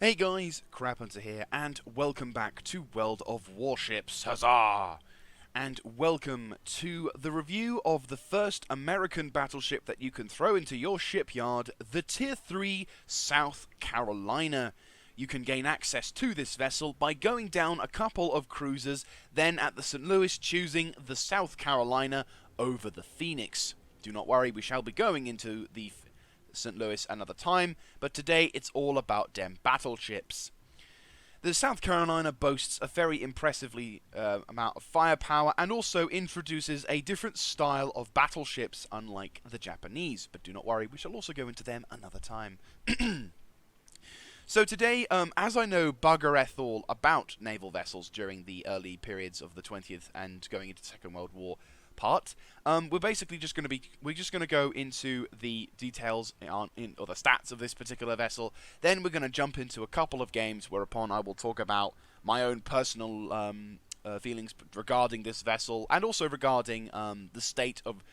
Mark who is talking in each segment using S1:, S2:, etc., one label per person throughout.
S1: Hey guys, Crab Hunter here, and welcome back to World of Warships, huzzah! And welcome to the review of the first American battleship that you can throw into your shipyard, the Tier 3 South Carolina. You can gain access to this vessel by going down a couple of cruisers, then at the St. Louis choosing the South Carolina over the Phoenix. Do not worry, we shall be going into the St. Louis another time, but today it's all about dem battleships. The South Carolina boasts a very impressively amount of firepower and also introduces a different style of battleships unlike the Japanese, but do not worry, we shall also go into them another time. So today, as I know buggereth all about naval vessels during the early periods of the 20th and going into Second World War part, we're basically just going to go into the details or the stats of this particular vessel. Then we're going to jump into a couple of games, whereupon I will talk about my own personal feelings regarding this vessel and also regarding the state of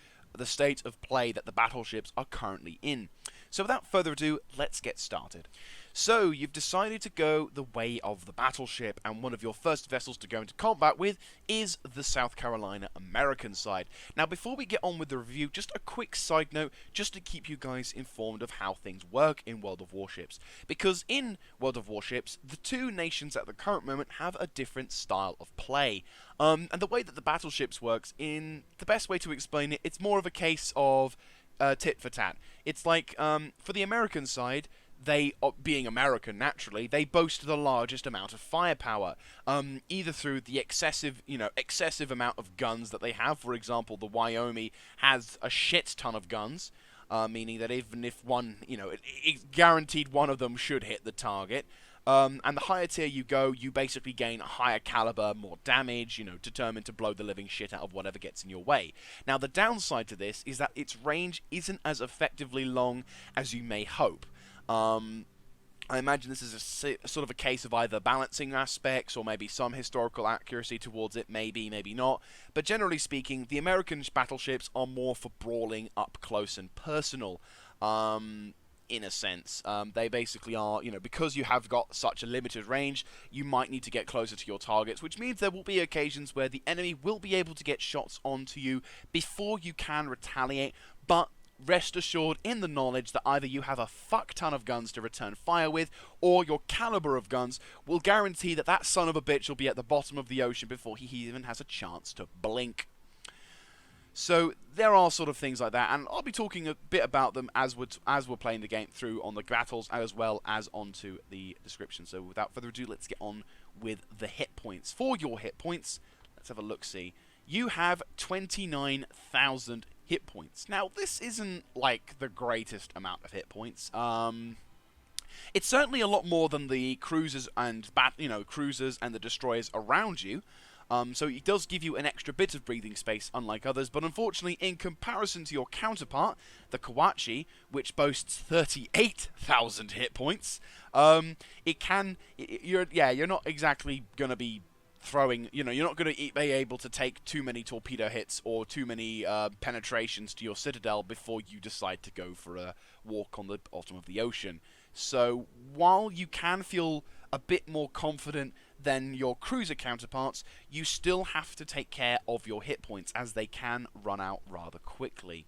S1: play that the battleships are currently in. So without further ado, let's get started. So, you've decided to go the way of the battleship, and one of your first vessels to go into combat with is the South Carolina American side. Now, before we get on with the review, just a quick side note, just to keep you guys informed of how things work in World of Warships. Because in World of Warships, the two nations at the current moment have a different style of play. And the way that the battleships works, in the best way to explain it, it's more of a case of tit for tat. It's like, for the American side, they, being American naturally, they boast the largest amount of firepower, either through the excessive amount of guns that they have. For example, the Wyoming has a shit ton of guns, meaning that even if one, it's guaranteed one of them should hit the target. And the higher tier you go, you basically gain a higher caliber, more damage, determined to blow the living shit out of whatever gets in your way. Now, the downside to this is that its range isn't as effectively long as you may hope. I imagine this is a sort of a case of either balancing aspects or maybe some historical accuracy towards it, maybe not. But generally speaking, the American battleships are more for brawling up close and personal. In a sense, they basically are, because you have got such a limited range, you might need to get closer to your targets, which means there will be occasions where the enemy will be able to get shots onto you before you can retaliate, but rest assured in the knowledge that either you have a fuck ton of guns to return fire with, or your caliber of guns will guarantee that that son of a bitch will be at the bottom of the ocean before he even has a chance to blink. So there are sort of things like that, and I'll be talking a bit about them as we're playing the game through on the battles as well as onto the description. So without further ado, let's get on with the hit points. For your hit points, let's have a look-see. You have 29,000 hit points. Now, this isn't like the greatest amount of hit points. It's certainly a lot more than the cruisers and cruisers and the destroyers around you. So it does give you an extra bit of breathing space, unlike others. But unfortunately, in comparison to your counterpart, the Kawachi, which boasts 38,000 hit points, you're not exactly gonna be throwing, you're not going to be able to take too many torpedo hits or too many penetrations to your citadel before you decide to go for a walk on the bottom of the ocean. So while you can feel a bit more confident than your cruiser counterparts, you still have to take care of your hit points as they can run out rather quickly.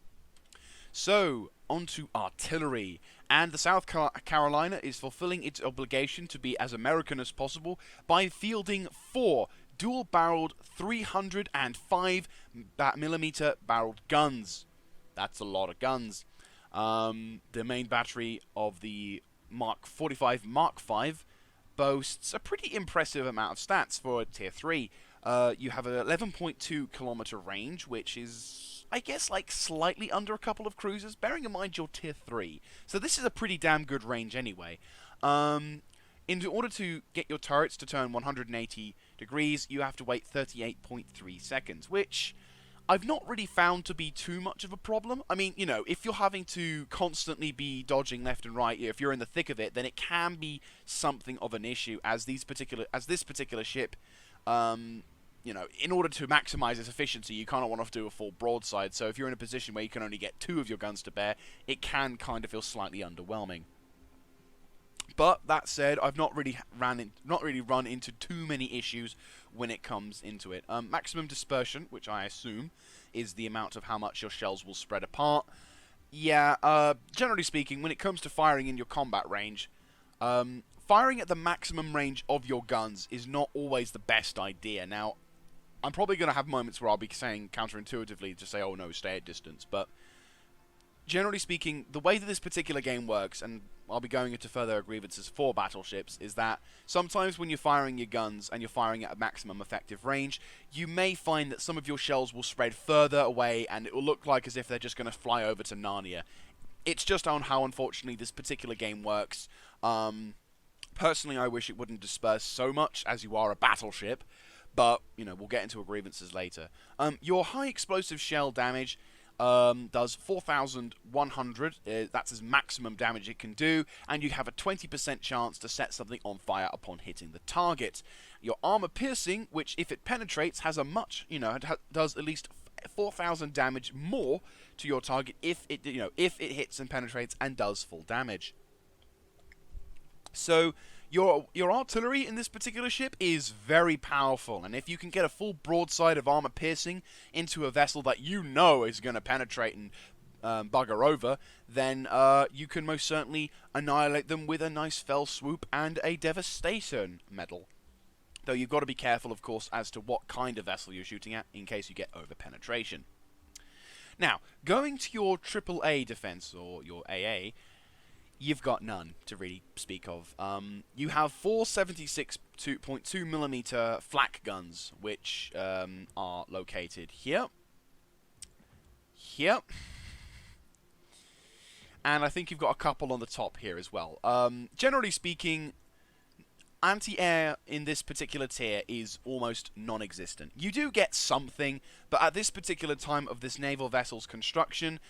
S1: So, onto artillery. And the South Carolina is fulfilling its obligation to be as American as possible by fielding 4 dual-barreled 305mm barreled guns. That's a lot of guns. The main battery of the Mark 45 Mark 5 boasts a pretty impressive amount of stats for a Tier 3. You have an 11.2 kilometer range, which is, I guess, like slightly under a couple of cruisers, bearing in mind you're Tier 3. So this is a pretty damn good range anyway. In order to get your turrets to turn 180 degrees, you have to wait 38.3 seconds, which I've not really found to be too much of a problem. I mean, if you're having to constantly be dodging left and right, if you're in the thick of it, then it can be something of an issue, as this particular ship, in order to maximize its efficiency, you kind of want to do a full broadside. So if you're in a position where you can only get 2 of your guns to bear, it can kind of feel slightly underwhelming. But that said, I've not really run into too many issues when it comes into it. Maximum dispersion, which I assume is the amount of how much your shells will spread apart. Yeah, generally speaking, when it comes to firing in your combat range, firing at the maximum range of your guns is not always the best idea. Now, I'm probably going to have moments where I'll be saying counterintuitively to say, oh no, stay at distance, but generally speaking, the way that this particular game works, and I'll be going into further grievances for battleships, is that sometimes when you're firing your guns and you're firing at a maximum effective range, you may find that some of your shells will spread further away and it will look like as if they're just going to fly over to Narnia. It's just on how, unfortunately, this particular game works. Personally, I wish it wouldn't disperse so much as you are a battleship, but, you know, we'll get into grievances later. Your high explosive shell damage does 4,100, that's as maximum damage it can do, and you have a 20% chance to set something on fire upon hitting the target. Your armor piercing, which if it penetrates has a much, does at least 4,000 damage more to your target if it hits and penetrates and does full damage. So your artillery in this particular ship is very powerful, and if you can get a full broadside of armor piercing into a vessel that you know is going to penetrate and bugger over, then you can most certainly annihilate them with a nice fell swoop and a devastation medal. Though you've got to be careful, of course, as to what kind of vessel you're shooting at in case you get over penetration. Now, going to your AAA defense, or your AA, you've got none to really speak of. You have 4 76.2mm flak guns, which are located here, here, and I think you've got a couple on the top here as well. Generally speaking, anti-air in this particular tier is almost non-existent. You do get something, but at this particular time of this naval vessel's construction,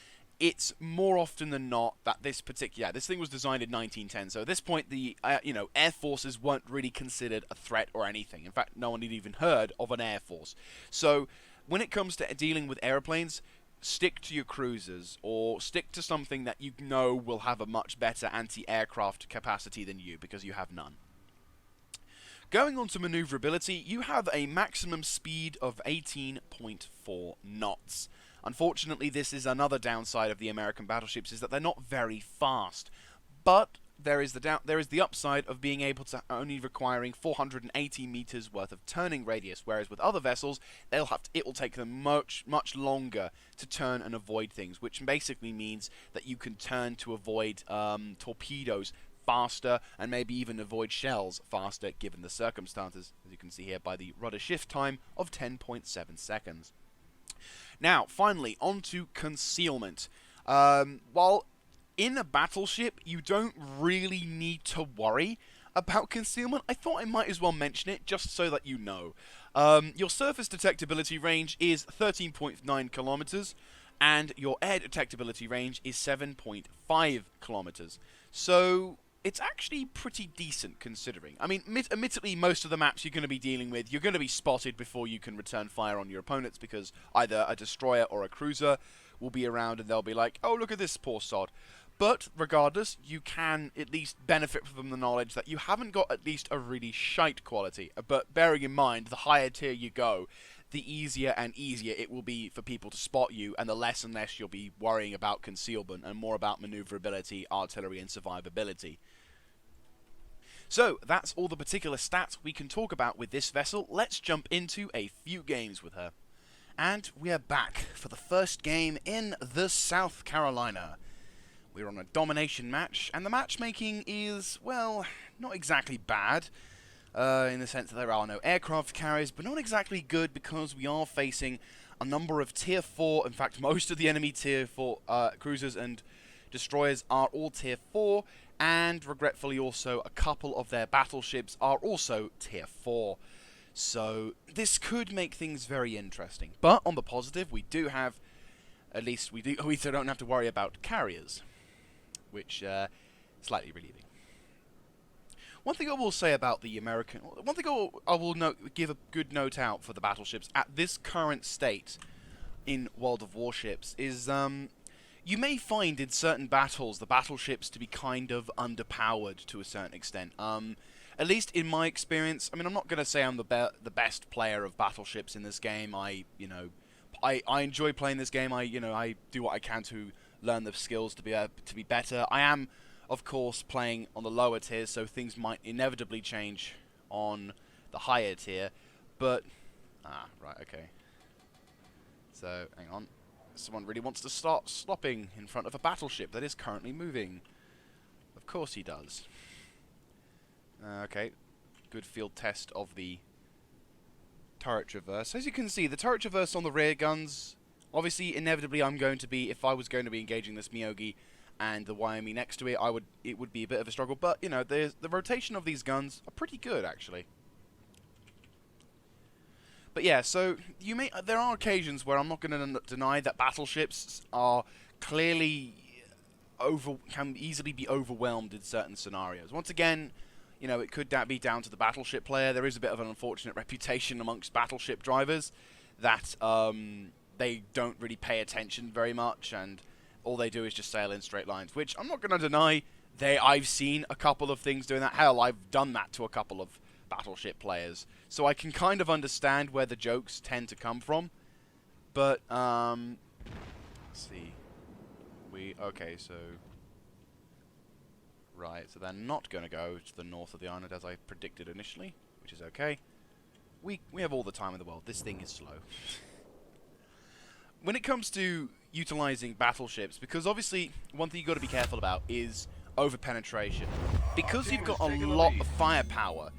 S1: it's more often than not that this thing was designed in 1910, so at this point the air forces weren't really considered a threat or anything. In fact, no one had even heard of an air force. So when it comes to dealing with airplanes, stick to your cruisers, or stick to something that you know will have a much better anti-aircraft capacity than you, because you have none. Going on to maneuverability, you have a maximum speed of 18.4 knots. Unfortunately, this is another downside of the American battleships, is that they're not very fast. But there is the upside of being able to only requiring 480 meters worth of turning radius, whereas with other vessels, it will take them much longer to turn and avoid things, which basically means that you can turn to avoid torpedoes faster, and maybe even avoid shells faster given the circumstances, as you can see here by the rudder shift time of 10.7 seconds. Now, finally, on to concealment. While in a battleship, you don't really need to worry about concealment, I thought I might as well mention it just so that you know. Your surface detectability range is 13.9 kilometers, and your air detectability range is 7.5 kilometers. So it's actually pretty decent considering. I mean, admittedly, most of the maps you're going to be dealing with, you're going to be spotted before you can return fire on your opponents, because either a destroyer or a cruiser will be around and they'll be like, oh, look at this poor sod. But regardless, you can at least benefit from the knowledge that you haven't got at least a really shite quality. But bearing in mind, the higher tier you go, the easier and easier it will be for people to spot you, and less you'll be worrying about concealment and more about maneuverability, artillery, and survivability. So, that's all the particular stats we can talk about with this vessel. Let's jump into a few games with her. And we are back for the first game in the South Carolina. We're on a domination match, and the matchmaking is, well, not exactly bad, in the sense that there are no aircraft carriers, but not exactly good because we are facing a number of Tier 4, in fact, most of the enemy Tier 4 cruisers and destroyers are all Tier 4, and regretfully also a couple of their battleships are also Tier 4. So this could make things very interesting. But on the positive, we do have, we don't have to worry about carriers, which slightly relieving. One thing I will say about the American, I will give a good note out for the battleships at this current state in World of Warships is, you may find in certain battles the battleships to be kind of underpowered to a certain extent. At least in my experience, I mean, I'm not going to say I'm the best player of battleships in this game. I enjoy playing this game. I do what I can to learn the skills to be better. I am, of course, playing on the lower tiers, so things might inevitably change on the higher tier. But right, okay. So hang on. Someone really wants to start stopping in front of a battleship that is currently moving. Of course he does. Okay, good field test of the turret traverse. As you can see, the turret traverse on the rear guns, obviously, inevitably, if I was going to be engaging this Miyogi and the Wyoming next to it, it would be a bit of a struggle. But you know, the rotation of these guns are pretty good, actually. But yeah, so there are occasions where I'm not going to deny that battleships are clearly can easily be overwhelmed in certain scenarios. Once again, you know, it could be down to the battleship player. There is a bit of an unfortunate reputation amongst battleship drivers that they don't really pay attention very much, and all they do is just sail in straight lines, which I'm not going to deny. I've seen a couple of things doing that. Hell, I've done that to a couple of battleship players, so I can kind of understand where the jokes tend to come from. But let's see, okay, so right, so they're not going to go to the north of the island as I predicted initially, which is okay. We have all the time in the world. This thing is slow. When it comes to utilizing battleships, because obviously one thing you've got to be careful about is over-penetration. Because you've got a lot of firepower,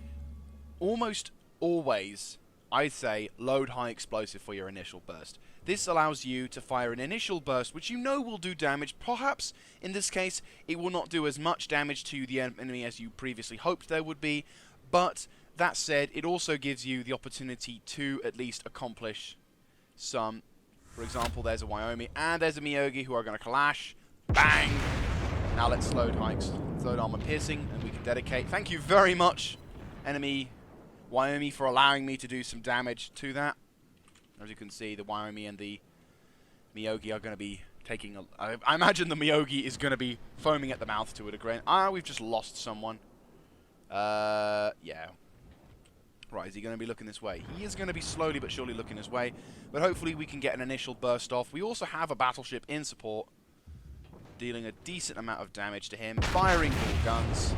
S1: almost always, I'd say, load high explosive for your initial burst. This allows you to fire an initial burst, which you know will do damage. Perhaps, in this case, it will not do as much damage to the enemy as you previously hoped there would be, but that said, it also gives you the opportunity to at least accomplish some. For example, there's a Wyoming and there's a Miyogi who are going to clash. Bang! Now let's load hikes, load armor piercing, and we can dedicate. Thank you very much, enemy Wyoming, for allowing me to do some damage to that. As you can see, the Wyoming and the Miyogi are going to be taking I imagine the Miyogi is going to be foaming at the mouth to a degree. We've just lost someone. Yeah. Right, is he going to be looking this way? He is going to be slowly but surely looking this way. But hopefully we can get an initial burst off. We also have a battleship in support, dealing a decent amount of damage to him. Firing all guns.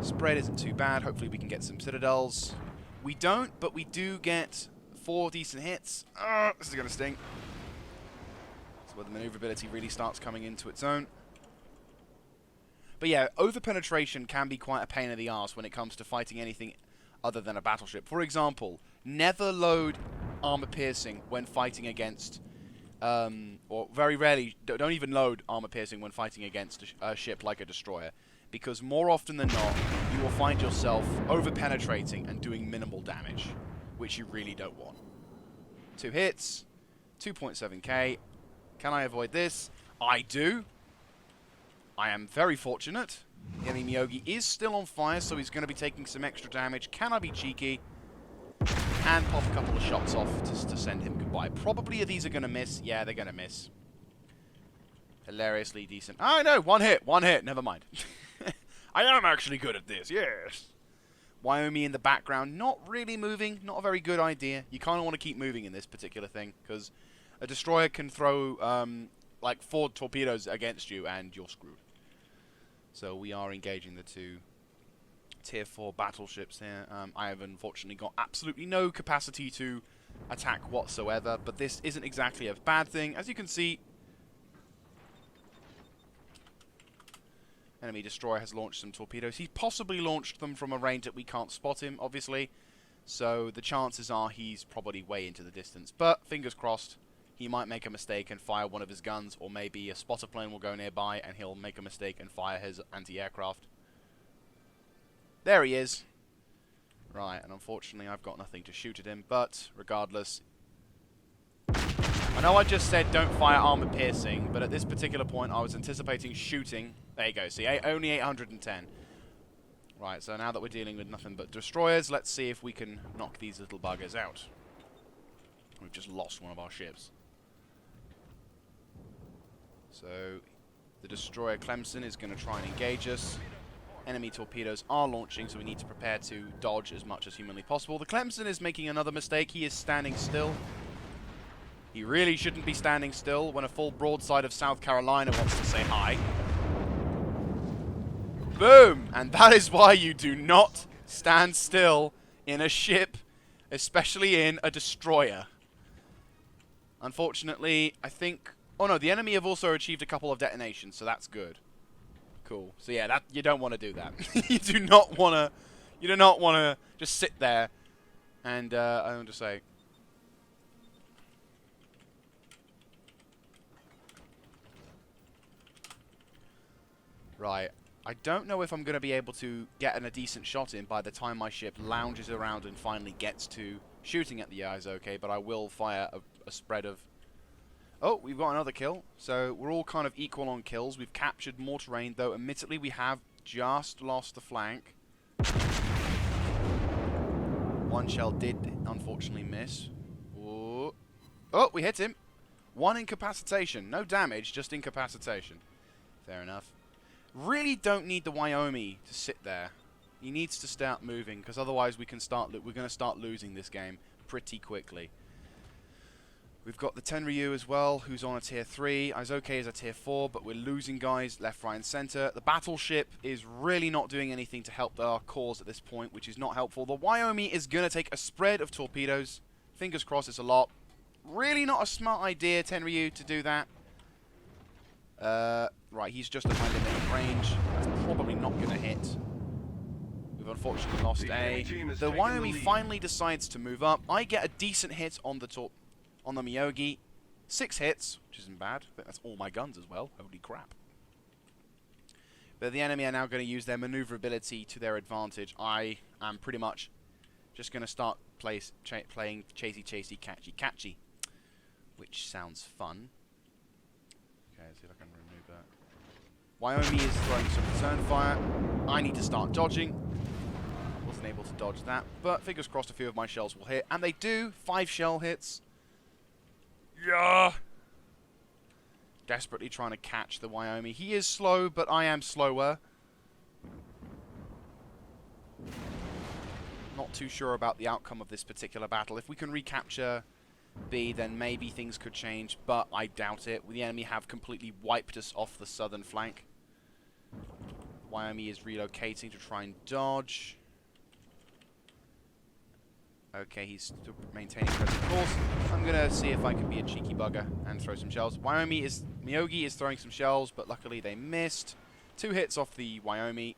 S1: Spread isn't too bad. Hopefully we can get some citadels. We don't, but we do get 4 decent hits. This is going to sting. That's where the maneuverability really starts coming into its own. But yeah, over-penetration can be quite a pain in the arse when it comes to fighting anything other than a battleship. For example, never load armor-piercing when fighting against, or very rarely, don't even load armor-piercing when fighting against a ship like a destroyer. Because more often than not, you will find yourself over-penetrating and doing minimal damage, which you really don't want. 2 hits, 2.7k. Can I avoid this? I do. I am very fortunate. The enemy Miyogi is still on fire, so he's going to be taking some extra damage. Can I be cheeky? And pop a couple of shots off to send him goodbye. Probably these are going to miss. Yeah, they're going to miss. Hilariously decent. Oh, no, one hit, never mind. I am actually good at this, yes. Wyoming in the background, not really moving, not a very good idea. You kind of want to keep moving in this particular thing, because a destroyer can throw like 4 torpedoes against you, and you're screwed. So we are engaging the 2 tier 4 battleships here. I have unfortunately got absolutely no capacity to attack whatsoever, but this isn't exactly a bad thing. As you can see, enemy destroyer has launched some torpedoes. He's possibly launched them from a range that we can't spot him, obviously. So the chances are he's probably way into the distance. But fingers crossed, he might make a mistake and fire one of his guns, or maybe a spotter plane will go nearby and he'll make a mistake and fire his anti-aircraft. There he is. Right, and unfortunately I've got nothing to shoot at him, but regardless, I know I just said don't fire armor piercing, but at this particular point I was anticipating shooting. There you go, see, only 810. Right, so now that we're dealing with nothing but destroyers, let's see if we can knock these little buggers out. We've just lost one of our ships. So the destroyer Clemson is going to try and engage us. Enemy torpedoes are launching, so we need to prepare to dodge as much as humanly possible. The Clemson is making another mistake. He is standing still. He really shouldn't be standing still when a full broadside of South Carolina wants to say hi. Boom! And that is why you do not stand still in a ship, especially in a destroyer. Unfortunately, I think... Oh no, the enemy have also achieved a couple of detonations, so that's good. Cool. So yeah, that you don't want to do that. You do not want to... You do not want to just sit there and, I want to say... Right. I don't know if I'm going to be able to get a decent shot in by the time my ship lounges around and finally gets to shooting at the eyes, okay, but I will fire a spread of... Oh, we've got another kill. So we're all kind of equal on kills. We've captured more terrain, though admittedly we have just lost the flank. One shell did unfortunately miss. Ooh. Oh, we hit him. One incapacitation. No damage, just incapacitation. Fair enough. Really don't need the Wyoming to sit there. He needs to start moving, because otherwise we're going to start losing this game pretty quickly. We've got the Tenryu as well, who's on a tier 3. Aizoke is a tier 4, but we're losing guys left, right, and center. The battleship is really not doing anything to help our cause at this point, which is not helpful. The Wyoming is going to take a spread of torpedoes. Fingers crossed it's a lot. Really not a smart idea, Tenryu, to do that. Right, he's just at my limited range. That's probably not going to hit. We've unfortunately lost A. The Wyoming finally decides to move up. I get a decent hit on the Miyogi. 6 hits, which isn't bad. I think that's all my guns as well. Holy crap. But the enemy are now going to use their maneuverability to their advantage. I am pretty much just going to start playing chasey chasey catchy catchy, which sounds fun. Okay, let's see if I can remove that. Wyoming is throwing some return fire. I need to start dodging. Wasn't able to dodge that, but fingers crossed a few of my shells will hit. And they do. 5 shell hits. Yeah. Desperately trying to catch the Wyoming. He is slow, but I am slower. Not too sure about the outcome of this particular battle. If we can recapture B, then maybe things could change, but I doubt it. The enemy have completely wiped us off the southern flank. Wyoming is relocating to try and dodge. Okay, he's still maintaining present course. I'm going to see if I can be a cheeky bugger and throw some shells. Miyogi is throwing some shells, but luckily they missed. 2 hits off the Wyoming.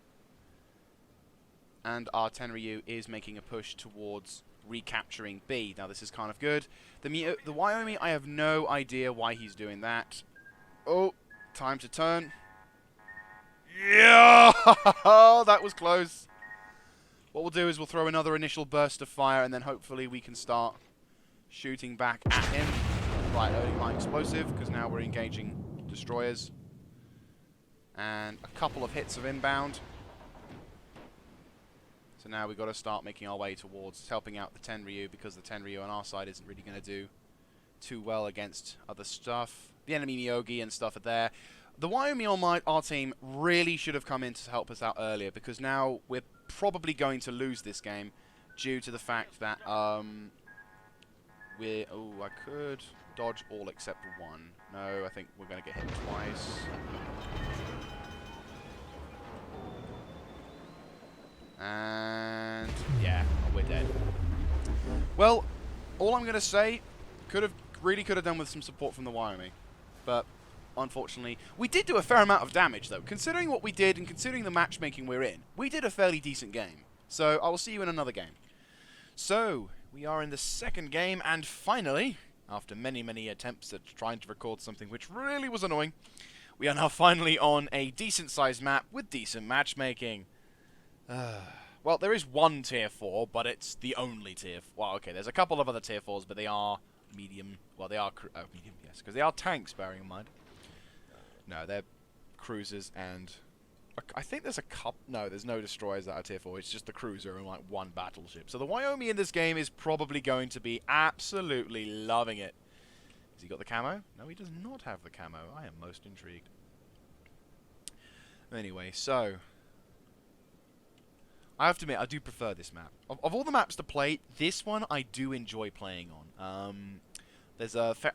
S1: And our Tenryu is making a push towards recapturing B. Now this is kind of good. The Wyoming, I have no idea why he's doing that. Oh, time to turn. Yeah! That was close. What we'll do is we'll throw another initial burst of fire, and then hopefully we can start shooting back at him. Right, loading my explosive, because now we're engaging destroyers. And a couple of hits of inbound. So now we've got to start making our way towards helping out the Tenryu, because the Tenryu on our side isn't really going to do too well against other stuff. The enemy Miyogi and stuff are there. The Wyoming on our team really should have come in to help us out earlier, because now we're probably going to lose this game due to the fact that I could dodge all except 1. No, I think we're going to get hit twice. And yeah, we're dead. Well, all I'm going to say, really could have done with some support from the Wyoming, but unfortunately, we did do a fair amount of damage, though. Considering what we did and considering the matchmaking we're in, we did a fairly decent game. So, I will see you in another game. So, we are in the second game, and finally, after many, many attempts at trying to record something which really was annoying, we are now finally on a decent-sized map with decent matchmaking. Well, there is one tier 4, but it's the only tier... Well, okay, there's a couple of other tier 4s, but they are medium... Well, they are... medium, yes, because they are tanks, bearing in mind. No, they're cruisers, and I think there's a couple... No, there's no destroyers that are tier 4. It's just the cruiser and, like, 1 battleship. So the Wyoming in this game is probably going to be absolutely loving it. Has he got the camo? No, he does not have the camo. I am most intrigued. Anyway, so I have to admit, I do prefer this map. Of all the maps to play, this one I do enjoy playing on.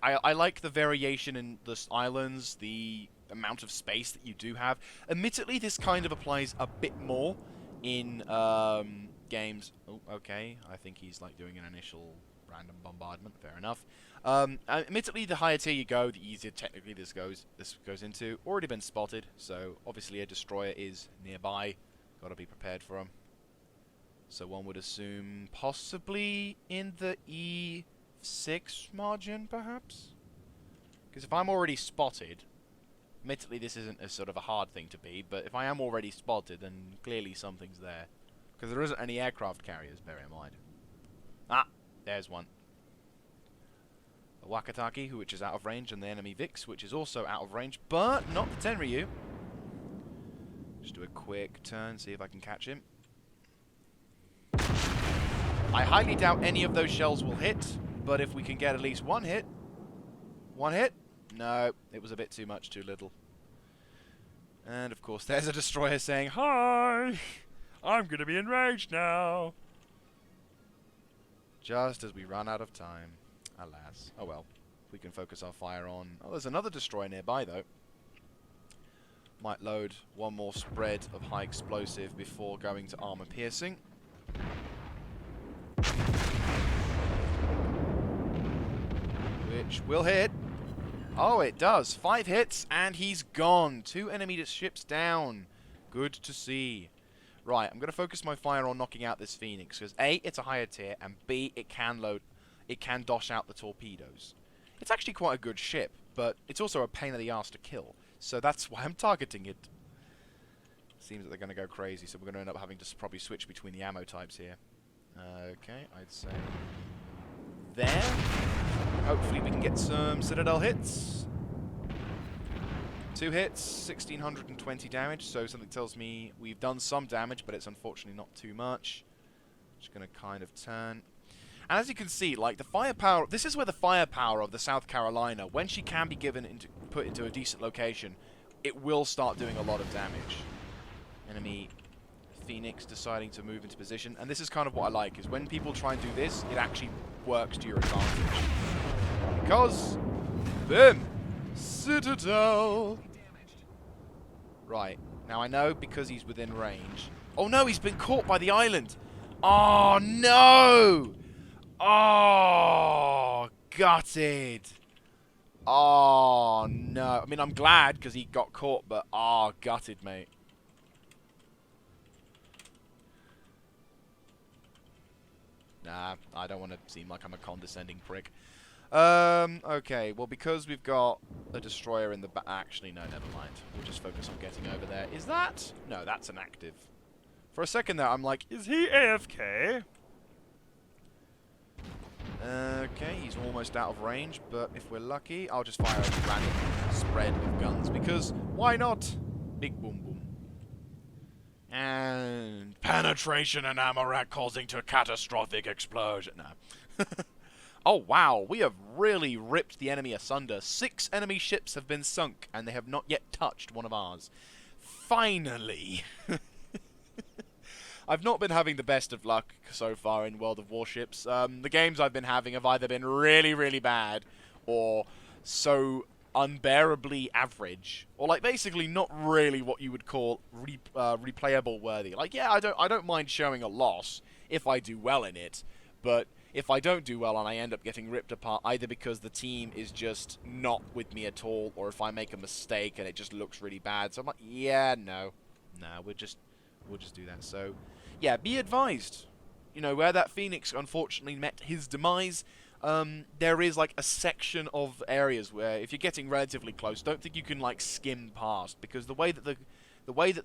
S1: I like the variation in the islands, the amount of space that you do have. Admittedly, this kind of applies a bit more in games. Oh, okay. I think he's like doing an initial random bombardment. Fair enough. Admittedly, the higher tier you go, the easier technically this goes into. Already been spotted, so obviously a destroyer is nearby. Got to be prepared for him. So one would assume possibly in the E6 margin, perhaps? Because if I'm already spotted, admittedly this isn't a sort of a hard thing to be, but if I am already spotted, then clearly something's there. Because there isn't any aircraft carriers, bear in mind. Ah, there's one. The Wakataki, which is out of range, and the enemy Vix, which is also out of range, but not the Tenryu. Just do a quick turn, see if I can catch him. I highly doubt any of those shells will hit, but if we can get at least one hit... One hit? No, it was a bit too much, too little. And of course there's a destroyer saying, "Hi! I'm gonna be enraged now!" Just as we run out of time. Alas. Oh well. We can focus our fire on... Oh, there's another destroyer nearby, though. Might load one more spread of high explosive before going to armor piercing. Which will hit. Oh, it does. 5 hits, and he's gone. 2 enemy ships down. Good to see. Right, I'm going to focus my fire on knocking out this Phoenix, because A, it's a higher tier, and B, it can dosh out the torpedoes. It's actually quite a good ship, but it's also a pain in the ass to kill. So that's why I'm targeting it. Seems that they're going to go crazy, so we're going to end up having to probably switch between the ammo types here. Okay, I'd say there. Hopefully we can get some Citadel hits. 2 hits, 1620 damage, so something tells me we've done some damage, but it's unfortunately not too much. Just going to kind of turn. And as you can see, like the firepower, this is where the firepower of the South Carolina, when she can be put into a decent location, it will start doing a lot of damage. Enemy Phoenix deciding to move into position, and this is kind of what I like, is when people try and do this, it actually works to your advantage. Because, boom, Citadel. Right, now I know because he's within range. Oh no, he's been caught by the island. Oh no! Oh, gutted. Oh no. I mean, I'm glad because he got caught, but oh, gutted, mate. Nah, I don't want to seem like I'm a condescending prick. Okay, well, because we've got a destroyer in the back... Actually, no, never mind. We'll just focus on getting over there. Is that... No, that's an active. For a second there, I'm like, is he AFK? Okay, he's almost out of range, but if we're lucky, I'll just fire a random spread of guns, because why not? Big boom boom. And penetration and ammo rack causing to catastrophic explosion. No. Oh wow, we have really ripped the enemy asunder. 6 enemy ships have been sunk, and they have not yet touched one of ours. Finally! I've not been having the best of luck so far in World of Warships. The games I've been having have either been really, really bad, or so unbearably average, or like basically not really what you would call replayable worthy. Like, yeah, I don't mind showing a loss if I do well in it, but if I don't do well and I end up getting ripped apart either because the team is just not with me at all, or if I make a mistake and it just looks really bad, so I'm like, yeah, no, we'll just do that. So, yeah, be advised. You know, where that Phoenix unfortunately met his demise, there is like a section of areas where if you're getting relatively close, don't think you can like skim past, because the way that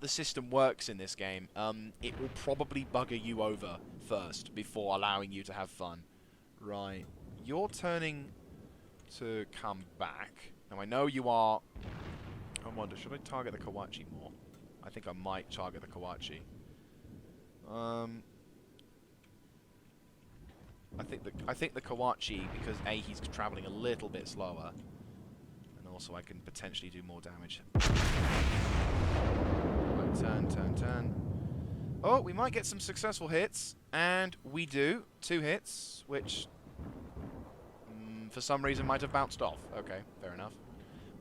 S1: the system works in this game, it will probably bugger you over first before allowing you to have fun. Right, you're turning to come back. Now I know you are. I wonder, should I target the Kawachi more? I think I might target the Kawachi. I think the Kawachi, because A, he's traveling a little bit slower, and also I can potentially do more damage. Right, turn. Oh, we might get some successful hits, and we do. 2 hits, which for some reason might have bounced off. Okay, fair enough.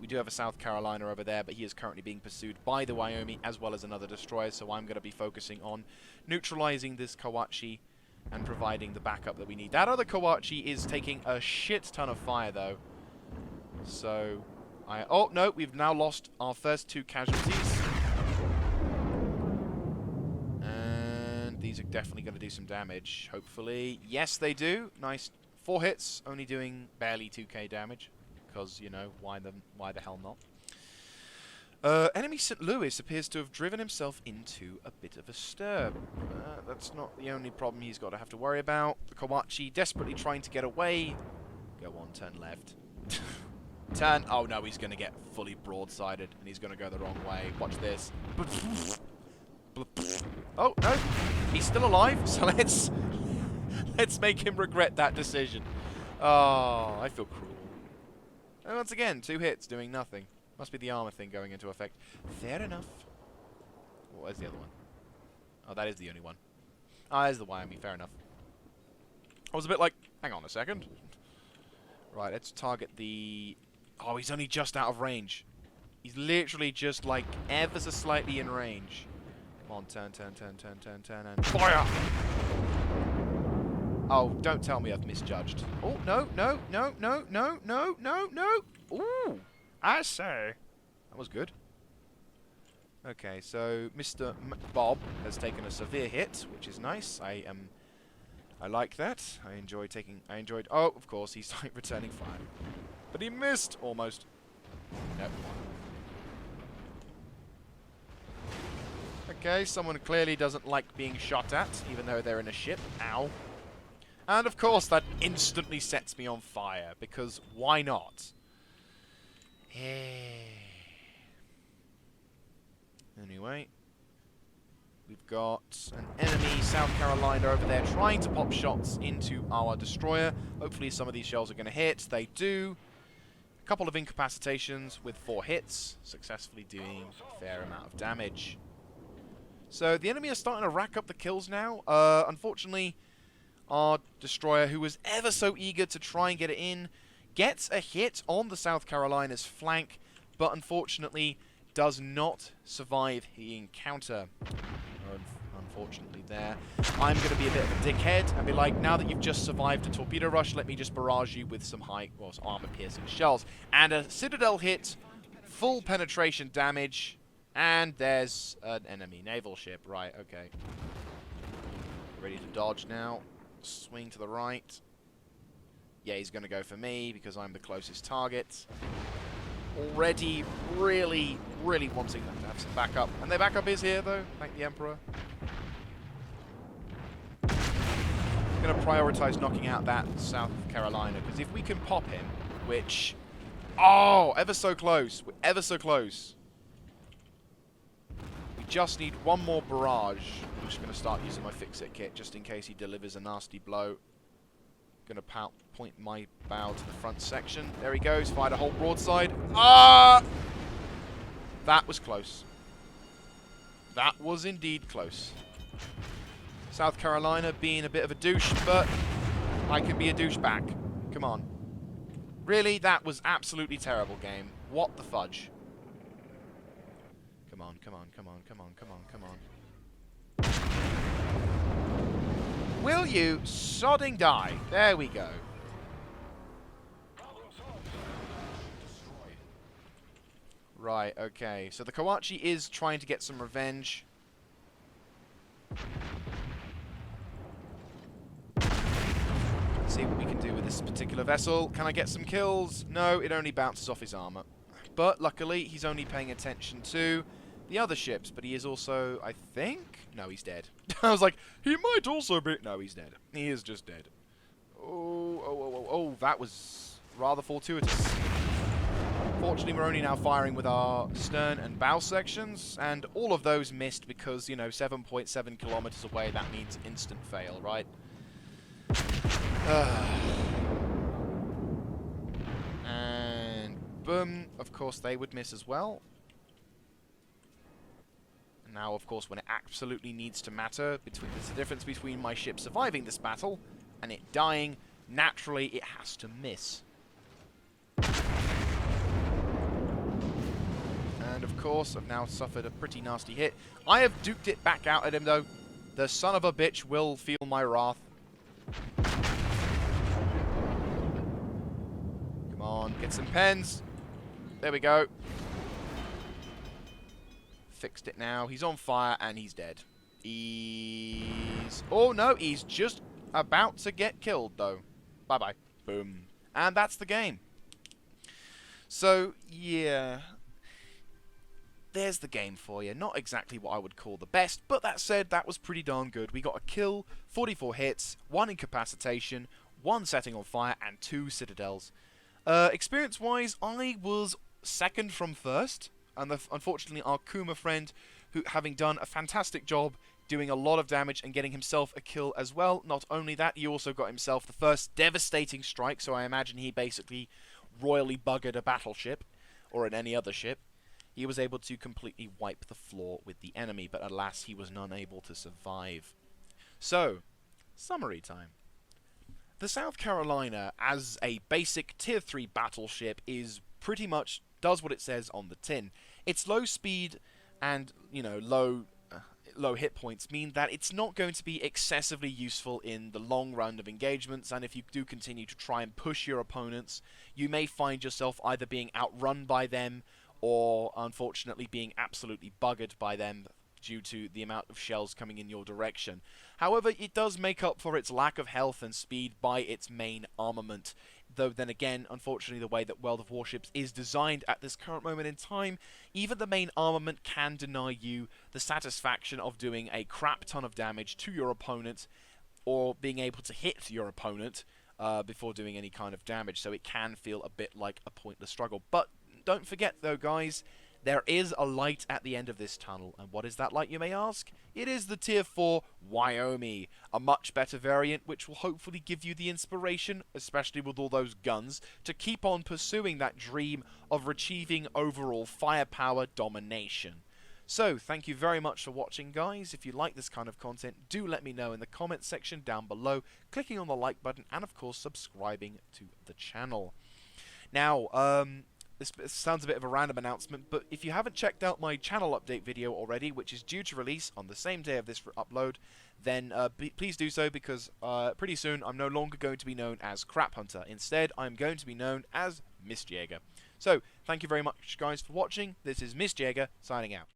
S1: We do have a South Carolina over there, but he is currently being pursued by the Wyoming as well as another destroyer, so I'm going to be focusing on neutralizing this Kawachi and providing the backup that we need. That other Kawachi is taking a shit ton of fire, though. So, oh, no, we've now lost our first 2 casualties. And these are definitely going to do some damage, hopefully. Yes, they do. Nice. 4 hits, only doing barely 2k damage. Because, you know, why the hell not? Enemy St. Louis appears to have driven himself into a bit of a stir. That's not the only problem he's got to have to worry about. The Kawachi desperately trying to get away. Go on, turn left. Turn. Oh no, he's going to get fully broadsided and he's going to go the wrong way. Watch this. Oh, no. He's still alive, so let's make him regret that decision. Oh, I feel cruel. And once again, 2 hits doing nothing. Must be the armor thing going into effect. Fair enough. Oh, where's the other one? Oh, that is the only one. Ah, there's the Wyoming. Fair enough. I was a bit like, hang on a second. Right, let's target the... Oh, he's only just out of range. He's literally just like ever so slightly in range. Come on, turn, and fire! Oh, don't tell me I've misjudged. Oh, no. Ooh, I say. That was good. Okay, so Mr. Bob has taken a severe hit, which is nice. I like that. I enjoyed. Oh, of course, he's like returning fire. But he missed almost. Nope. Okay, someone clearly doesn't like being shot at, even though they're in a ship. Ow. And of course, that instantly sets me on fire, because why not? Anyway, we've got an enemy South Carolina over there trying to pop shots into our destroyer. Hopefully some of these shells are going to hit. They do. A couple of incapacitations with 4 hits, successfully doing a fair amount of damage. So the enemy are starting to rack up the kills now. Unfortunately, our destroyer, who was ever so eager to try and get it in, gets a hit on the South Carolina's flank, but unfortunately does not survive the encounter. Unfortunately there. I'm going to be a bit of a dickhead and be like, now that you've just survived a torpedo rush, let me just barrage you with some armor-piercing shells. And a Citadel hit, full penetration damage, and there's an enemy naval ship. Right, okay. Ready to dodge now. Swing to the right. Yeah, he's going to go for me because I'm the closest target. Already really wanting them to have some backup. And their backup is here, though. Thank the Emperor. I'm going to prioritize knocking out that South Carolina, because if we can pop him, which... Oh, ever so close. We're ever so close. We just need one more barrage. I'm just going to start using my fix-it kit just in case he delivers a nasty blow. Going to point my bow to the front section. There he goes. Fired a whole broadside. Ah! That was close. That was indeed close. South Carolina being a bit of a douche, but I can be a douche back. Come on. Really? That was absolutely terrible game. What the fudge? Come on. Will you sodding die? There we go. Right, okay. So the Kawachi is trying to get some revenge. Let's see what we can do with this particular vessel. Can I get some kills? No, it only bounces off his armor. But luckily, he's only paying attention to the other ships, but he is also, I think... No, he's dead. I was like, he might also be... No, he's dead. He is just dead. Oh, that was rather fortuitous. Fortunately, we're only now firing with our stern and bow sections, and all of those missed because, you know, 7.7 kilometers away, that means instant fail, right? And boom, of course they would miss as well. And now, of course, when it absolutely needs to matter, there's a difference between my ship surviving this battle and it dying. Naturally, it has to miss. And of course, I've now suffered a pretty nasty hit. I have duked it back out at him, though. The son of a bitch will feel my wrath. Come on, get some pens. There we go. Fixed it now. He's on fire and he's dead. Oh no, he's just about to get killed, though. Bye-bye. Boom. And that's the game. So, yeah. There's the game for you. Not exactly what I would call the best, but that said, that was pretty darn good. We got a kill, 44 hits, 1 incapacitation, 1 setting on fire, and 2 citadels. Experience-wise, I was second from first, and unfortunately our Kuma friend, who having done a fantastic job doing a lot of damage and getting himself a kill as well. Not only that, he also got himself the first devastating strike, so I imagine he basically royally buggered a battleship, or in any other ship. He was able to completely wipe the floor with the enemy, but alas, he was unable to survive. So, summary time. The South Carolina, as a basic Tier 3 battleship, is pretty much does what it says on the tin. Its low speed and, you know, low hit points mean that it's not going to be excessively useful in the long run of engagements, and if you do continue to try and push your opponents, you may find yourself either being outrun by them or, unfortunately, being absolutely buggered by them due to the amount of shells coming in your direction. However, it does make up for its lack of health and speed by its main armament. Though then again, unfortunately, the way that World of Warships is designed at this current moment in time, even the main armament can deny you the satisfaction of doing a crap ton of damage to your opponent, or being able to hit your opponent before doing any kind of damage. So it can feel a bit like a pointless struggle. But don't forget, though, guys, there is a light at the end of this tunnel. And what is that light, you may ask? It is the Tier 4 Wyoming, a much better variant which will hopefully give you the inspiration, especially with all those guns, to keep on pursuing that dream of achieving overall firepower domination. So, thank you very much for watching, guys. If you like this kind of content, do let me know in the comments section down below, clicking on the like button, and of course subscribing to the channel. Now, this sounds a bit of a random announcement, but if you haven't checked out my channel update video already, which is due to release on the same day of this upload, then please do so, because pretty soon I'm no longer going to be known as Crap Hunter. Instead, I'm going to be known as Mist Jaeger. So, thank you very much, guys, for watching. This is Mist Jaeger, signing out.